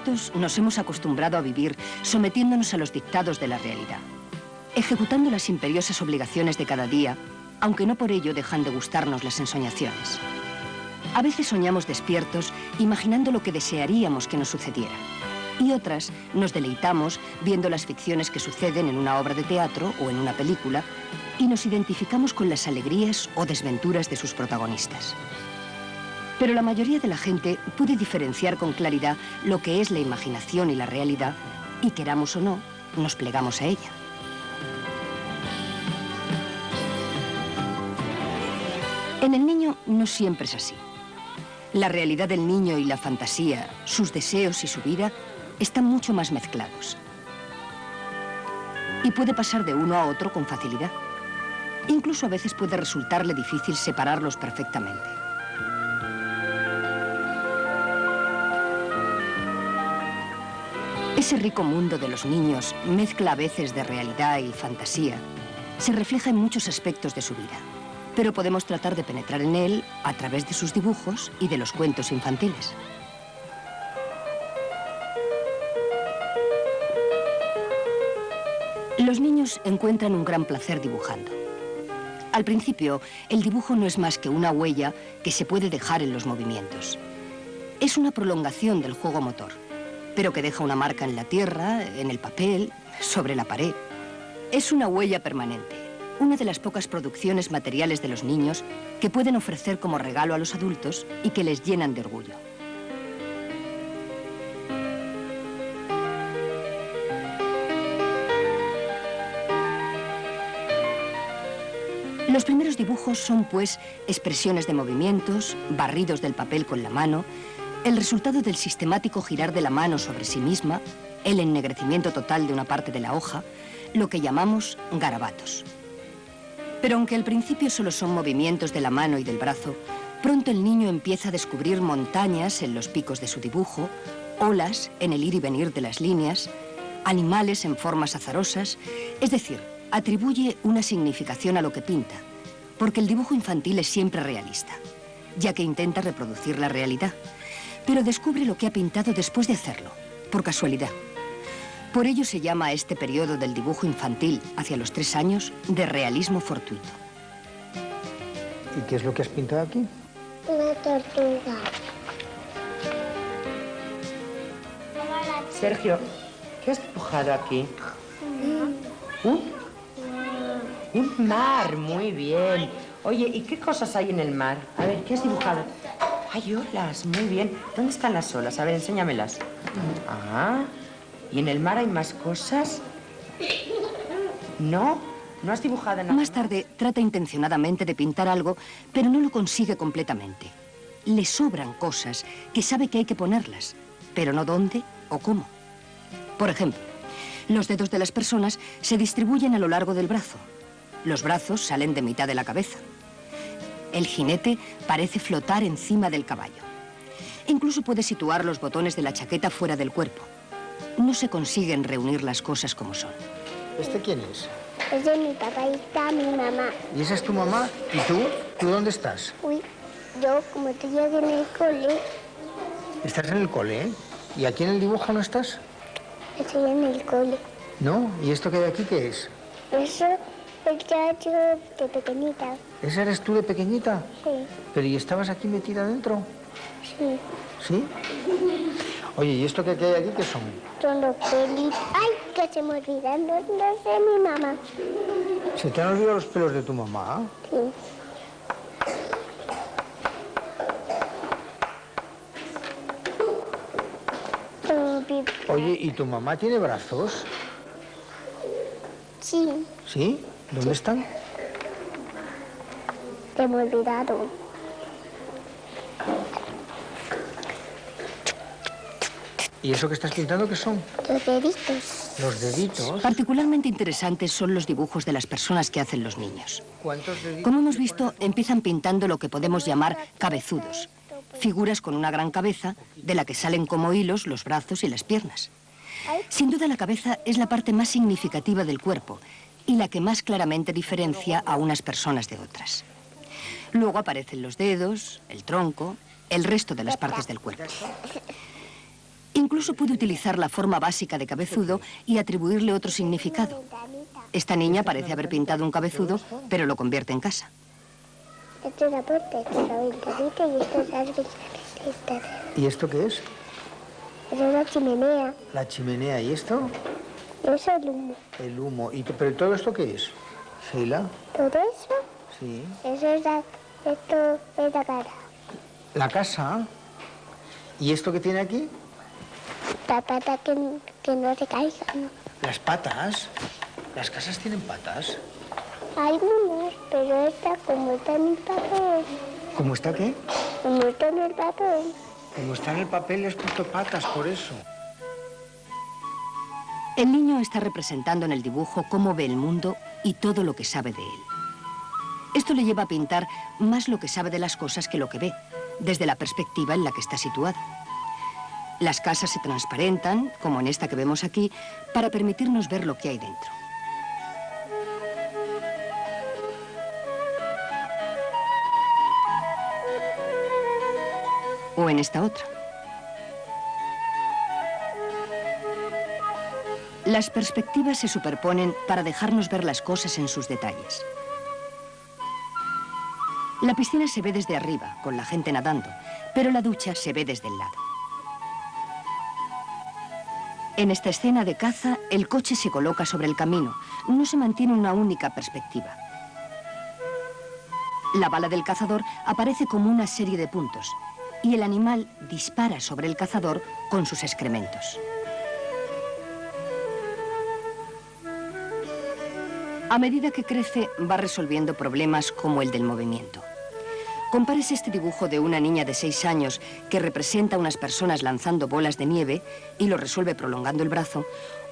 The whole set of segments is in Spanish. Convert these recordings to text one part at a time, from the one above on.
adultos nos hemos acostumbrado a vivir sometiéndonos a los dictados de la realidad, ejecutando las imperiosas obligaciones de cada día, aunque no por ello dejan de gustarnos las ensoñaciones. A veces soñamos despiertos, imaginando lo que desearíamos que nos sucediera. Y otras nos deleitamos viendo las ficciones que suceden en una obra de teatro o en una película y nos identificamos con las alegrías o desventuras de sus protagonistas. Pero la mayoría de la gente puede diferenciar con claridad lo que es la imaginación y la realidad y, queramos o no, nos plegamos a ella. En el niño no siempre es así. La realidad del niño y la fantasía, sus deseos y su vida están mucho más mezclados. Y puede pasar de uno a otro con facilidad. Incluso a veces puede resultarle difícil separarlos perfectamente. Ese rico mundo de los niños, mezcla a veces de realidad y fantasía, se refleja en muchos aspectos de su vida. Pero podemos tratar de penetrar en él a través de sus dibujos y de los cuentos infantiles. Los niños encuentran un gran placer dibujando. Al principio, el dibujo no es más que una huella que se puede dejar en los movimientos. Es una prolongación del juego motor, pero que deja una marca en la tierra, en el papel, sobre la pared. Es una huella permanente, una de las pocas producciones materiales de los niños que pueden ofrecer como regalo a los adultos y que les llenan de orgullo. Los primeros dibujos son, pues, expresiones de movimientos, barridos del papel con la mano, el resultado del sistemático girar de la mano sobre sí misma, el ennegrecimiento total de una parte de la hoja, lo que llamamos garabatos. Pero aunque al principio solo son movimientos de la mano y del brazo, pronto el niño empieza a descubrir montañas en los picos de su dibujo, olas en el ir y venir de las líneas, animales en formas azarosas, es decir, atribuye una significación a lo que pinta, porque el dibujo infantil es siempre realista, ya que intenta reproducir la realidad, pero descubre lo que ha pintado después de hacerlo, por casualidad. Por ello se llama a este periodo del dibujo infantil, hacia los 3 años, de realismo fortuito. ¿Y qué es lo que has pintado aquí? Una tortuga. Sergio, ¿qué has dibujado aquí? Un mar, muy bien. Oye, ¿y qué cosas hay en el mar? A ver, ¿qué has dibujado? Hay olas, muy bien. ¿Dónde están las olas? A ver, enséñamelas. Ah, ¿y en el mar hay más cosas? ¿No? ¿No has dibujado nada? Más tarde trata intencionadamente de pintar algo, pero no lo consigue completamente. Le sobran cosas que sabe que hay que ponerlas, pero no dónde o cómo. Por ejemplo, los dedos de las personas se distribuyen a lo largo del brazo. Los brazos salen de mitad de la cabeza. El jinete parece flotar encima del caballo. Incluso puede situar los botones de la chaqueta fuera del cuerpo. No se consiguen reunir las cosas como son. ¿Este quién es? Es de mi papá y está mi mamá. ¿Y esa es tu mamá? ¿Y tú? ¿Tú dónde estás? Uy, yo como estoy aquí en el cole, ¿Estás en el cole, eh? ¿Y aquí en el dibujo no estás? estoy en el cole. ¿No? ¿Y esto que hay aquí qué es? Eso es teatro de pequeñita. ¿Esa eres tú de pequeñita? Sí, ¿Pero y estabas aquí metida dentro? sí. ¿Sí? Oye, ¿y esto que hay aquí qué son? Son los pelitos. Ay, que se me olvidan los de mi mamá. ¿Se te han olvidado los pelos de tu mamá? Sí. Oye, ¿y tu mamá tiene brazos? Sí, ¿Sí? ¿Dónde están? se me olvidaron. ¿Y eso que estás pintando qué son? Los deditos. Los deditos. Particularmente interesantes son los dibujos de las personas que hacen los niños. ¿Cuántos deditos? Como hemos visto, empiezan pintando lo que podemos llamar cabezudos, figuras con una gran cabeza de la que salen como hilos los brazos y las piernas. Sin duda la cabeza es la parte más significativa del cuerpo y la que más claramente diferencia a unas personas de otras. Luego aparecen los dedos, el tronco, el resto de las partes del cuerpo. Incluso puede utilizar la forma básica de cabezudo y atribuirle otro significado. Esta niña parece haber pintado un cabezudo, pero lo convierte en casa. Esto es la puerta, esto es la ventanita y esto es la ventanita. ¿Y esto qué es? Eso es la chimenea. La chimenea. ¿Y esto? Eso es el humo. El humo. ¿Pero todo esto qué es? ¿Sheila? Todo eso, Sí. esto es la cara. La casa. ¿Y esto que tiene aquí? La pata que no se caiga, ¿no? Las patas. Las casas tienen patas. Hay unos, pero esta como está en el papel. ¿Cómo está qué? Como está en el papel. Como está en el papel, le has puesto patas, por eso. El niño está representando en el dibujo cómo ve el mundo y todo lo que sabe de él. Esto le lleva a pintar más lo que sabe de las cosas que lo que ve, desde la perspectiva en la que está situado. Las casas se transparentan, como en esta que vemos aquí, para permitirnos ver lo que hay dentro. O en esta otra. Las perspectivas se superponen para dejarnos ver las cosas en sus detalles. La piscina se ve desde arriba, con la gente nadando, pero la ducha se ve desde el lado. En esta escena de caza, el coche se coloca sobre el camino. No se mantiene una única perspectiva. La bala del cazador aparece como una serie de puntos y el animal dispara sobre el cazador con sus excrementos. A medida que crece, va resolviendo problemas como el del movimiento. Compárese este dibujo de una niña de 6 años que representa a unas personas lanzando bolas de nieve y lo resuelve prolongando el brazo,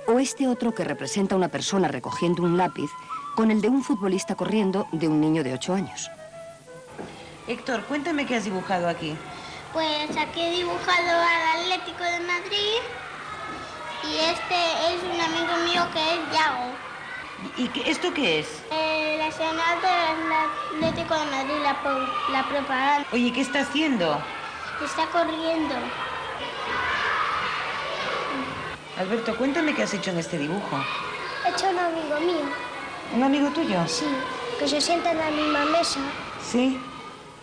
o este otro que representa a una persona recogiendo un lápiz con el de un futbolista corriendo de un niño de 8 años. Héctor, cuéntame qué has dibujado aquí. Pues aquí he dibujado al Atlético de Madrid y este es un amigo mío que es Yago. ¿Y esto qué es? La señal del Atlético de Madrid, la propaganda. Oye, ¿qué está haciendo? Está corriendo. Alberto, cuéntame qué has hecho en este dibujo. He hecho un amigo mío, ¿Un amigo tuyo? sí, que se sienta en la misma mesa. Sí.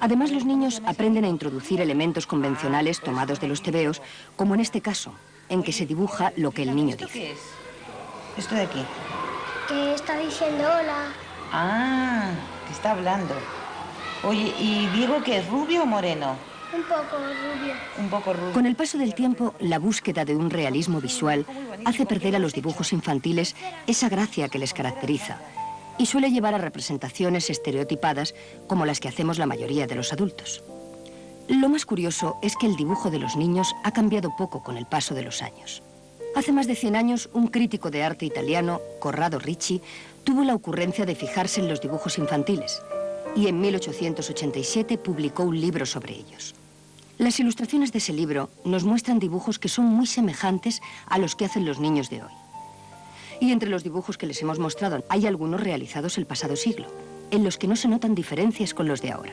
Además, los niños aprenden a introducir elementos convencionales tomados de los tebeos, como en este caso, en que se dibuja lo que el niño ¿Esto dice. qué es? Esto de aquí. Que está diciendo hola. Ah, que está hablando. Oye, ¿y Diego qué es, rubio o moreno? Un poco rubio. Un poco rubio. Con el paso del tiempo, la búsqueda de un realismo visual hace perder a los dibujos infantiles esa gracia que les caracteriza y suele llevar a representaciones estereotipadas como las que hacemos la mayoría de los adultos. Lo más curioso es que el dibujo de los niños ha cambiado poco con el paso de los años. Hace más de 100 años, un crítico de arte italiano, Corrado Ricci, tuvo la ocurrencia de fijarse en los dibujos infantiles y en 1887 publicó un libro sobre ellos. Las ilustraciones de ese libro nos muestran dibujos que son muy semejantes a los que hacen los niños de hoy. Y entre los dibujos que les hemos mostrado hay algunos realizados el pasado siglo, en los que no se notan diferencias con los de ahora.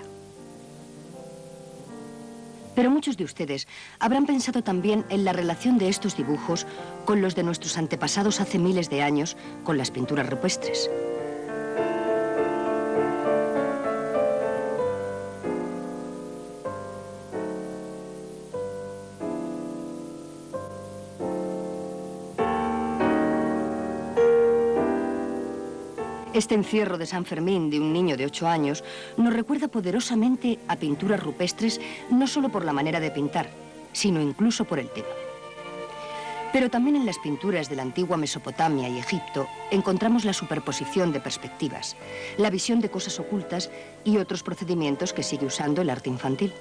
Pero muchos de ustedes habrán pensado también en la relación de estos dibujos con los de nuestros antepasados hace miles de años, con las pinturas rupestres. Este encierro de San Fermín de un niño de 8 años nos recuerda poderosamente a pinturas rupestres, no solo por la manera de pintar, sino incluso por el tema. Pero también en las pinturas de la antigua Mesopotamia y Egipto encontramos la superposición de perspectivas, la visión de cosas ocultas y otros procedimientos que sigue usando el arte infantil.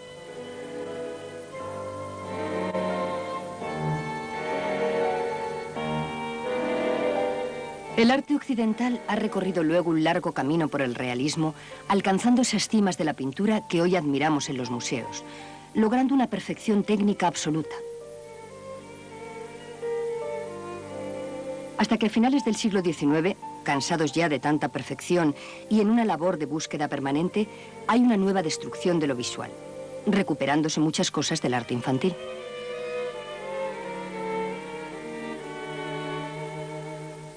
El arte occidental ha recorrido luego un largo camino por el realismo, alcanzando esas cimas de la pintura que hoy admiramos en los museos, logrando una perfección técnica absoluta. Hasta que a finales del siglo XIX, cansados ya de tanta perfección y en una labor de búsqueda permanente, hay una nueva destrucción de lo visual, recuperándose muchas cosas del arte infantil.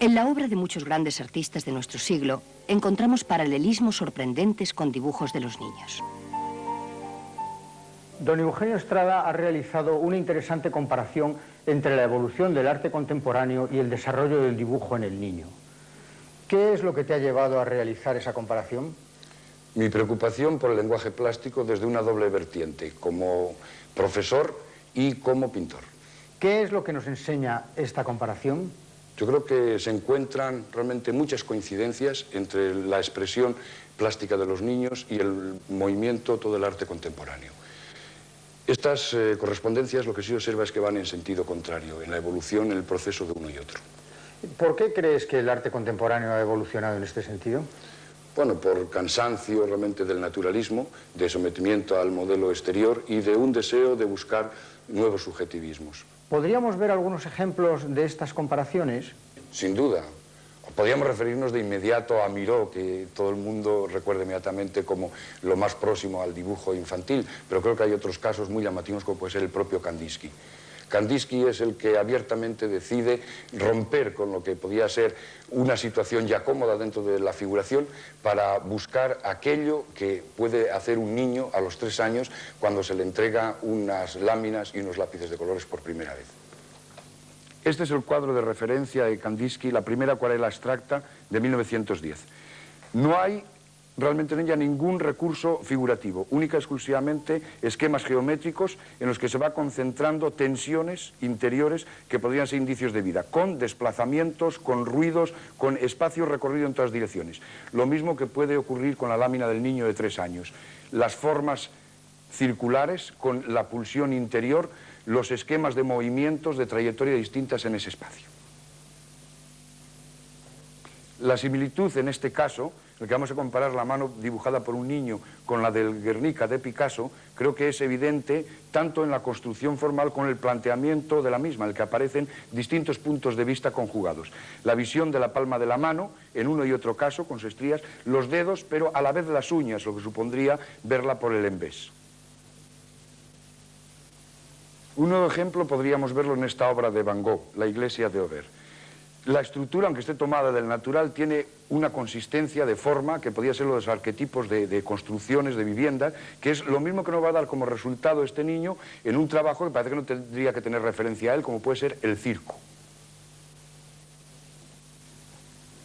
En la obra de muchos grandes artistas de nuestro siglo encontramos paralelismos sorprendentes con dibujos de los niños. Don Eugenio Estrada ha realizado una interesante comparación entre la evolución del arte contemporáneo y el desarrollo del dibujo en el niño. ¿Qué es lo que te ha llevado a realizar esa comparación? Mi preocupación por el lenguaje plástico desde una doble vertiente, como profesor y como pintor. ¿Qué es lo que nos enseña esta comparación? Yo creo que se encuentran realmente muchas coincidencias entre la expresión plástica de los niños y el movimiento, todo el arte contemporáneo. Estas correspondencias lo que sí observa es que van en sentido contrario, en la evolución, en el proceso de uno y otro. ¿Por qué crees que el arte contemporáneo ha evolucionado en este sentido? Bueno, por cansancio realmente del naturalismo, de sometimiento al modelo exterior y de un deseo de buscar nuevos subjetivismos. ¿Podríamos ver algunos ejemplos de estas comparaciones? Sin duda. Podríamos referirnos de inmediato a Miró, que todo el mundo recuerda inmediatamente como lo más próximo al dibujo infantil, pero creo que hay otros casos muy llamativos como puede ser el propio Kandinsky. Kandinsky es el que abiertamente decide romper con lo que podía ser una situación ya cómoda dentro de la figuración para buscar aquello que puede hacer un niño a los 3 años cuando se le entrega unas láminas y unos lápices de colores por primera vez. Este es el cuadro de referencia de Kandinsky, la primera acuarela abstracta de 1910. No hay realmente en ella ningún recurso figurativo, única y exclusivamente esquemas geométricos en los que se va concentrando tensiones interiores que podrían ser indicios de vida, con desplazamientos, con ruidos, con espacio recorrido en todas direcciones. Lo mismo que puede ocurrir con la lámina del niño de 3 años. Las formas circulares con la pulsión interior, los esquemas de movimientos, de trayectoria distintas en ese espacio. La similitud en este caso, el que vamos a comparar la mano dibujada por un niño con la del Guernica de Picasso, creo que es evidente tanto en la construcción formal como en el planteamiento de la misma, en el que aparecen distintos puntos de vista conjugados. La visión de la palma de la mano, en uno y otro caso, con sus estrías, los dedos, pero a la vez las uñas, lo que supondría verla por el embés. Un nuevo ejemplo podríamos verlo en esta obra de Van Gogh, La iglesia de Auvers. La estructura, aunque esté tomada del natural, tiene una consistencia de forma que podría ser los arquetipos de construcciones, de viviendas, que es lo mismo que nos va a dar como resultado este niño en un trabajo que parece que no tendría que tener referencia a él, como puede ser el circo.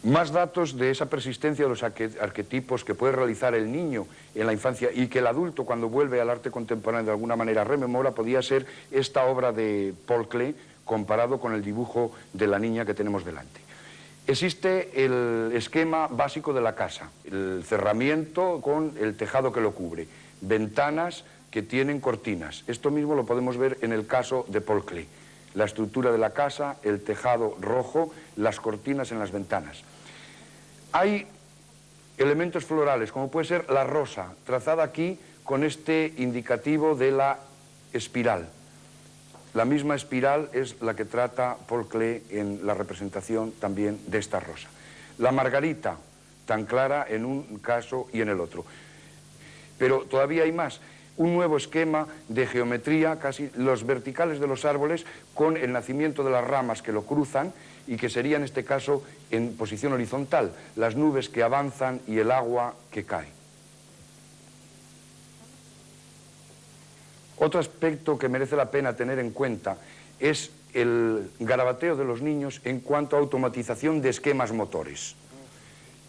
Más datos de esa persistencia de los arquetipos que puede realizar el niño en la infancia y que el adulto cuando vuelve al arte contemporáneo de alguna manera rememora, podría ser esta obra de Paul Klee comparado con el dibujo de la niña que tenemos delante. Existe el esquema básico de la casa, el cerramiento con el tejado que lo cubre, ventanas que tienen cortinas. Esto mismo lo podemos ver en el caso de Paul Klee. La estructura de la casa, el tejado rojo, las cortinas en las ventanas. Hay elementos florales, como puede ser la rosa, trazada aquí con este indicativo de la espiral. La misma espiral es la que trata Paul Klee en la representación también de esta rosa. La margarita, tan clara en un caso y en el otro. Pero todavía hay más. Un nuevo esquema de geometría, casi los verticales de los árboles, con el nacimiento de las ramas que lo cruzan y que sería en este caso en posición horizontal, las nubes que avanzan y el agua que cae. Otro aspecto que merece la pena tener en cuenta es el garabateo de los niños en cuanto a automatización de esquemas motores.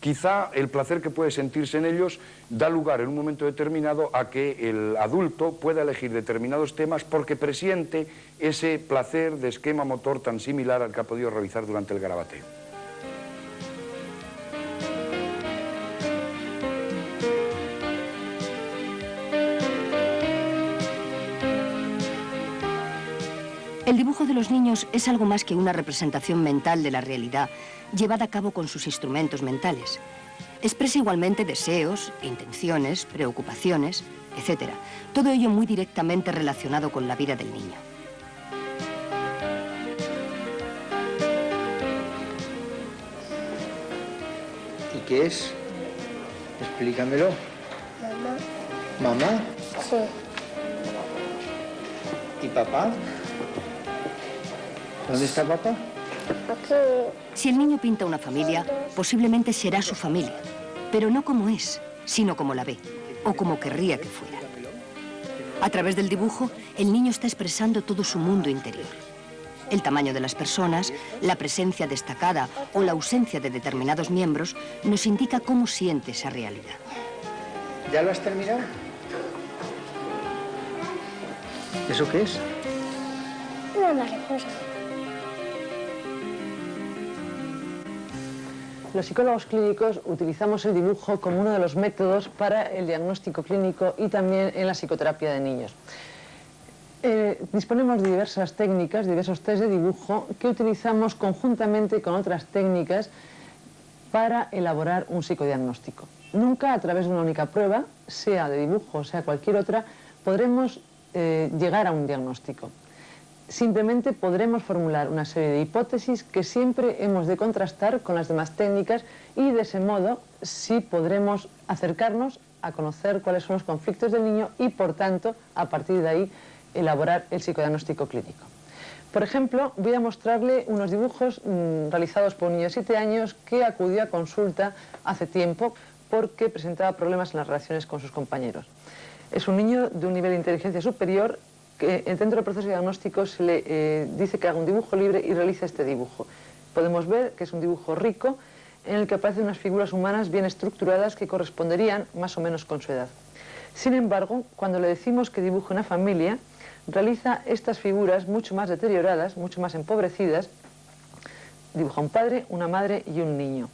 Quizá el placer que puede sentirse en ellos da lugar en un momento determinado a que el adulto pueda elegir determinados temas porque presiente ese placer de esquema motor tan similar al que ha podido realizar durante el garabateo. El dibujo de los niños es algo más que una representación mental de la realidad llevada a cabo con sus instrumentos mentales. Expresa igualmente deseos, intenciones, preocupaciones, etc. Todo ello muy directamente relacionado con la vida del niño. ¿Y qué es? Explícamelo. Mamá. ¿Mamá? Sí. ¿Y papá? ¿Dónde está papá? Aquí. Si el niño pinta una familia, posiblemente será su familia, pero no como es, sino como la ve, o como querría que fuera. A través del dibujo, el niño está expresando todo su mundo interior. El tamaño de las personas, la presencia destacada o la ausencia de determinados miembros nos indica cómo siente esa realidad. ¿Ya lo has terminado? ¿Eso qué es? Una mariposa. Los psicólogos clínicos utilizamos el dibujo como uno de los métodos para el diagnóstico clínico y también en la psicoterapia de niños. Disponemos de diversas técnicas, diversos test de dibujo que utilizamos conjuntamente con otras técnicas para elaborar un psicodiagnóstico. Nunca a través de una única prueba, sea de dibujo o sea cualquier otra, podremos llegar a un diagnóstico. Simplemente podremos formular una serie de hipótesis que siempre hemos de contrastar con las demás técnicas y de ese modo sí podremos acercarnos a conocer cuáles son los conflictos del niño y por tanto a partir de ahí elaborar el psicodiagnóstico clínico. Por ejemplo, voy a mostrarle unos dibujos realizados por un niño de 7 años que acudió a consulta hace tiempo porque presentaba problemas en las relaciones con sus compañeros. Es un niño de un nivel de inteligencia superior que dentro del proceso diagnóstico se le dice que haga un dibujo libre y realiza este dibujo. Podemos ver que es un dibujo rico en el que aparecen unas figuras humanas bien estructuradas que corresponderían más o menos con su edad. Sin embargo, cuando le decimos que dibuje una familia, realiza estas figuras mucho más deterioradas, mucho más empobrecidas. Dibuja un padre, una madre y un niño.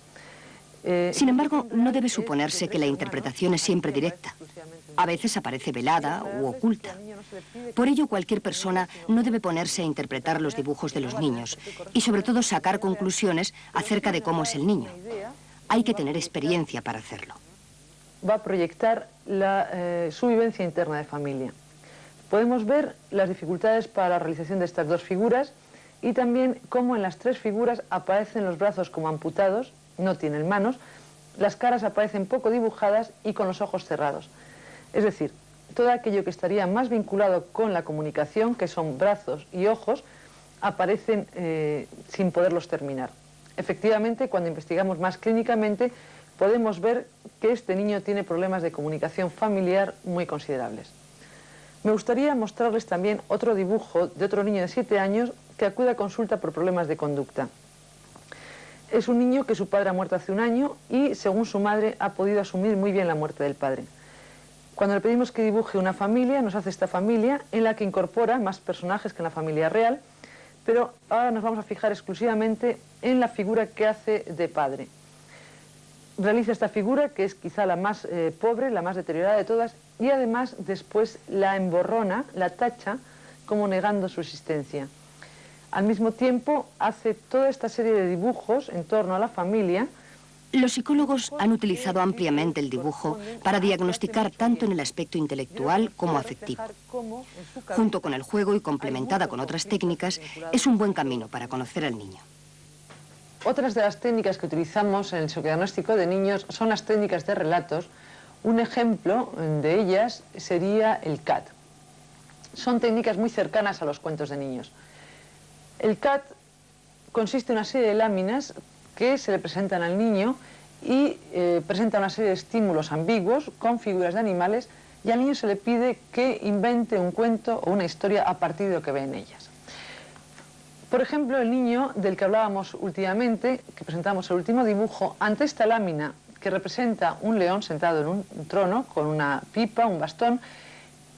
Sin embargo, no debe suponerse que la interpretación es siempre directa. A veces aparece velada u oculta. Por ello, cualquier persona no debe ponerse a interpretar los dibujos de los niños y, sobre todo, sacar conclusiones acerca de cómo es el niño. Hay que tener experiencia para hacerlo. Va a proyectar su vivencia interna de familia. Podemos ver las dificultades para la realización de estas dos figuras y también cómo en las tres figuras aparecen los brazos como amputados, no tienen manos, las caras aparecen poco dibujadas y con los ojos cerrados. Es decir, todo aquello que estaría más vinculado con la comunicación, que son brazos y ojos, aparecen sin poderlos terminar. Efectivamente, cuando investigamos más clínicamente, podemos ver que este niño tiene problemas de comunicación familiar muy considerables. Me gustaría mostrarles también otro dibujo de otro niño de 7 años que acude a consulta por problemas de conducta. Es un niño que su padre ha muerto hace un año y, según su madre, ha podido asumir muy bien la muerte del padre. Cuando le pedimos que dibuje una familia, nos hace esta familia en la que incorpora más personajes que en la familia real, pero ahora nos vamos a fijar exclusivamente en la figura que hace de padre. Realiza esta figura, que es quizá la más pobre, la más deteriorada de todas, y además después la emborrona, la tacha, como negando su existencia. Al mismo tiempo, hace toda esta serie de dibujos en torno a la familia. Los psicólogos han utilizado ampliamente el dibujo para diagnosticar tanto en el aspecto intelectual como afectivo. Junto con el juego y complementada con otras técnicas, es un buen camino para conocer al niño. Otras de las técnicas que utilizamos en el psicodiagnóstico de niños son las técnicas de relatos. Un ejemplo de ellas sería el CAT. Son técnicas muy cercanas a los cuentos de niños. El CAT consiste en una serie de láminas que se le presentan al niño y presenta una serie de estímulos ambiguos con figuras de animales y al niño se le pide que invente un cuento o una historia a partir de lo que ve en ellas. Por ejemplo, el niño del que hablábamos últimamente, que presentamos el último dibujo, ante esta lámina que representa un león sentado en un trono con una pipa, un bastón,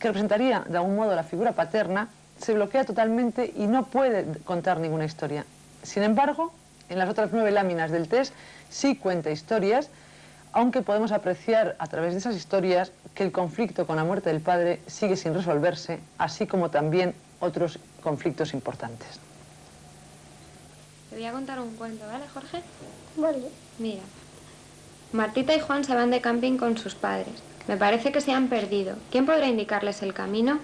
que representaría de algún modo la figura paterna, se bloquea totalmente y no puede contar ninguna historia. Sin embargo, en las otras 9 láminas del test sí cuenta historias, aunque podemos apreciar a través de esas historias que el conflicto con la muerte del padre sigue sin resolverse, así como también otros conflictos importantes. Te voy a contar un cuento, ¿vale, Jorge? Vale. Mira, Martita y Juan se van de camping con sus padres. Me parece que se han perdido. ¿Quién podrá indicarles el camino?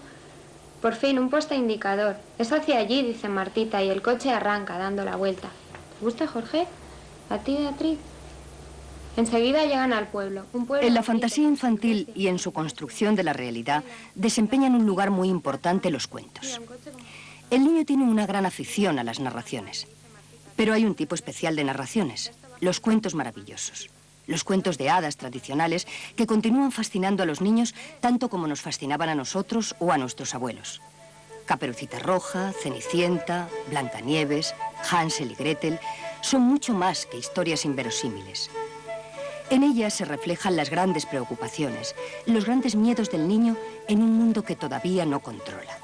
Por fin, un puesto indicador. Es hacia allí, dice Martita, y el coche arranca dando la vuelta. ¿Te gusta, Jorge? ¿A ti, Beatriz? Enseguida llegan al pueblo. En la fantasía infantil y en su construcción de la realidad desempeñan un lugar muy importante los cuentos. El niño tiene una gran afición a las narraciones. Pero hay un tipo especial de narraciones, los cuentos maravillosos. Los cuentos de hadas tradicionales que continúan fascinando a los niños tanto como nos fascinaban a nosotros o a nuestros abuelos. Caperucita Roja, Cenicienta, Blancanieves, Hansel y Gretel son mucho más que historias inverosímiles. En ellas se reflejan las grandes preocupaciones, los grandes miedos del niño en un mundo que todavía no controla.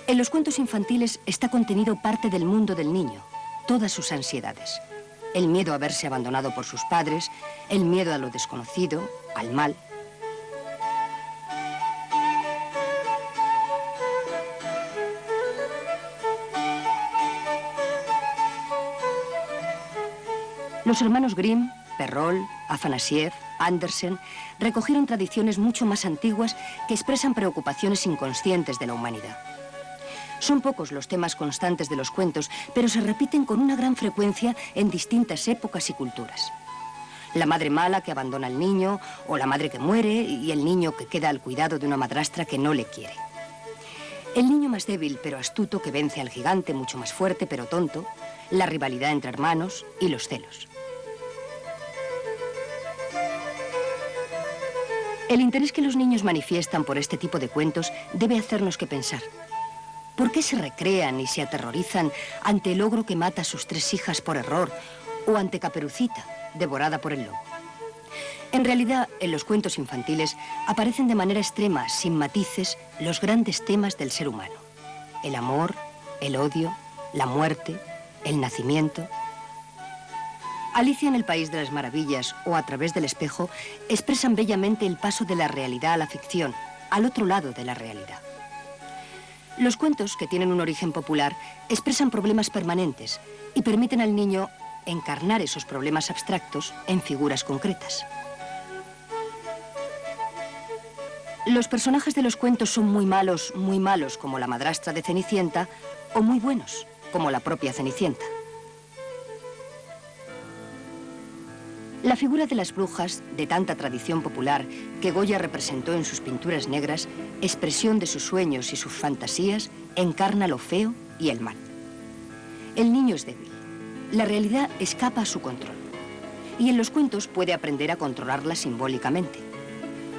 En los cuentos infantiles está contenido parte del mundo del niño, todas sus ansiedades. El miedo a verse abandonado por sus padres, el miedo a lo desconocido, al mal. Los hermanos Grimm, Perrault, Afanasieff, Andersen recogieron tradiciones mucho más antiguas que expresan preocupaciones inconscientes de la humanidad. Son pocos los temas constantes de los cuentos, pero se repiten con una gran frecuencia en distintas épocas y culturas. La madre mala que abandona al niño, o la madre que muere y el niño que queda al cuidado de una madrastra que no le quiere. El niño más débil pero astuto que vence al gigante mucho más fuerte pero tonto, la rivalidad entre hermanos y los celos. El interés que los niños manifiestan por este tipo de cuentos debe hacernos que pensar. ¿Por qué se recrean y se aterrorizan ante el ogro que mata a sus 3 hijas por error o ante Caperucita, devorada por el lobo? En realidad, en los cuentos infantiles aparecen de manera extrema, sin matices, los grandes temas del ser humano. El amor, el odio, la muerte, el nacimiento. Alicia en el País de las Maravillas o A través del espejo expresan bellamente el paso de la realidad a la ficción, al otro lado de la realidad. Los cuentos, que tienen un origen popular, expresan problemas permanentes y permiten al niño encarnar esos problemas abstractos en figuras concretas. Los personajes de los cuentos son muy malos como la madrastra de Cenicienta, o muy buenos, como la propia Cenicienta. La figura de las brujas, de tanta tradición popular, que Goya representó en sus pinturas negras, expresión de sus sueños y sus fantasías, encarna lo feo y el mal. El niño es débil. La realidad escapa a su control. Y en los cuentos puede aprender a controlarla simbólicamente.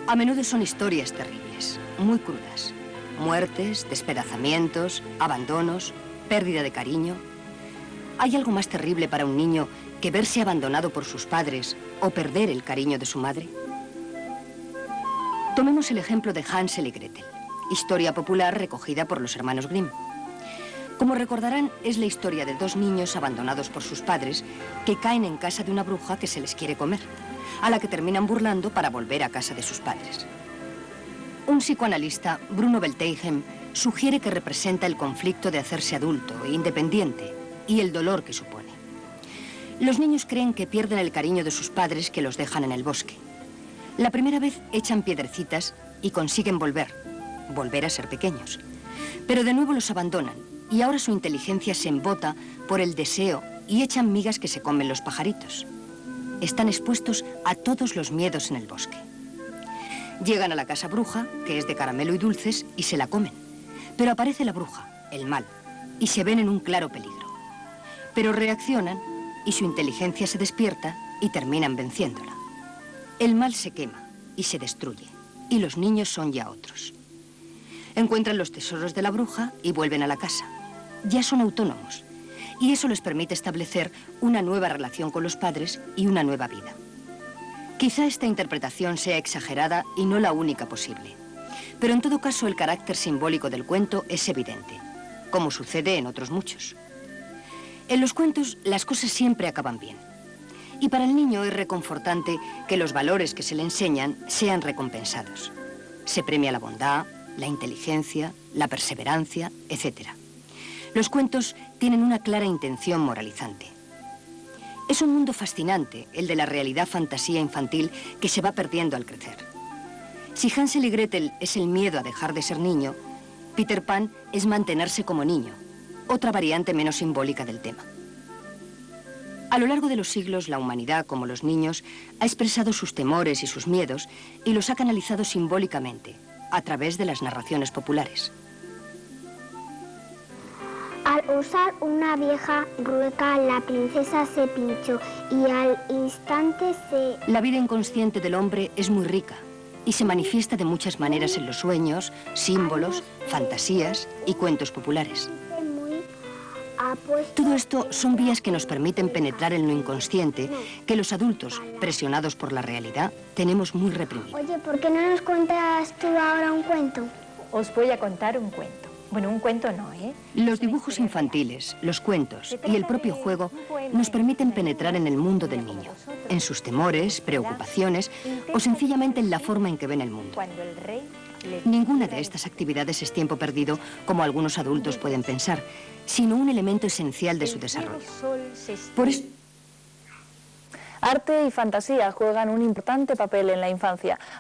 A menudo son historias terribles, muy crudas. Muertes, despedazamientos, abandonos, pérdida de cariño. ¿Hay algo más terrible para un niño que verse abandonado por sus padres o perder el cariño de su madre? Tomemos el ejemplo de Hansel y Gretel, historia popular recogida por los hermanos Grimm. Como recordarán, es la historia de 2 niños abandonados por sus padres que caen en casa de una bruja que se les quiere comer, a la que terminan burlando para volver a casa de sus padres. Un psicoanalista, Bruno Belteigen, sugiere que representa el conflicto de hacerse adulto e independiente y el dolor que supone. Los niños creen que pierden el cariño de sus padres que los dejan en el bosque. La primera vez echan piedrecitas y consiguen volver a ser pequeños. Pero de nuevo los abandonan y ahora su inteligencia se embota por el deseo y echan migas que se comen los pajaritos. Están expuestos a todos los miedos en el bosque. Llegan a la casa bruja, que es de caramelo y dulces, y se la comen. Pero aparece la bruja, el mal, y se ven en un claro peligro. Pero reaccionan y su inteligencia se despierta y terminan venciéndola. El mal se quema y se destruye, y los niños son ya otros. Encuentran los tesoros de la bruja y vuelven a la casa. Ya son autónomos, y eso les permite establecer una nueva relación con los padres y una nueva vida. Quizá esta interpretación sea exagerada y no la única posible, pero en todo caso el carácter simbólico del cuento es evidente, como sucede en otros muchos. En los cuentos, las cosas siempre acaban bien. Y para el niño es reconfortante que los valores que se le enseñan sean recompensados. Se premia la bondad, la inteligencia, la perseverancia, etc. Los cuentos tienen una clara intención moralizante. Es un mundo fascinante, el de la realidad fantasía infantil que se va perdiendo al crecer. Si Hansel y Gretel es el miedo a dejar de ser niño, Peter Pan es mantenerse como niño, otra variante menos simbólica del tema. A lo largo de los siglos, la humanidad, como los niños, ha expresado sus temores y sus miedos y los ha canalizado simbólicamente, a través de las narraciones populares. usar una vieja rueca, la princesa se pinchó y al instante se... La vida inconsciente del hombre es muy rica y se manifiesta de muchas maneras en los sueños, símbolos, fantasías y cuentos populares. Todo esto son vías que nos permiten penetrar en lo inconsciente que los adultos, presionados por la realidad, tenemos muy reprimido. Oye, ¿por qué no nos cuentas tú ahora un cuento? Os voy a contar un cuento. Bueno, un cuento no, ¿eh? Los dibujos infantiles, los cuentos y el propio juego nos permiten penetrar en el mundo del niño, en sus temores, preocupaciones o sencillamente en la forma en que ven el mundo. Ninguna de estas actividades es tiempo perdido, como algunos adultos pueden pensar, sino un elemento esencial de su desarrollo. Por eso... Arte y fantasía juegan un importante papel en la infancia.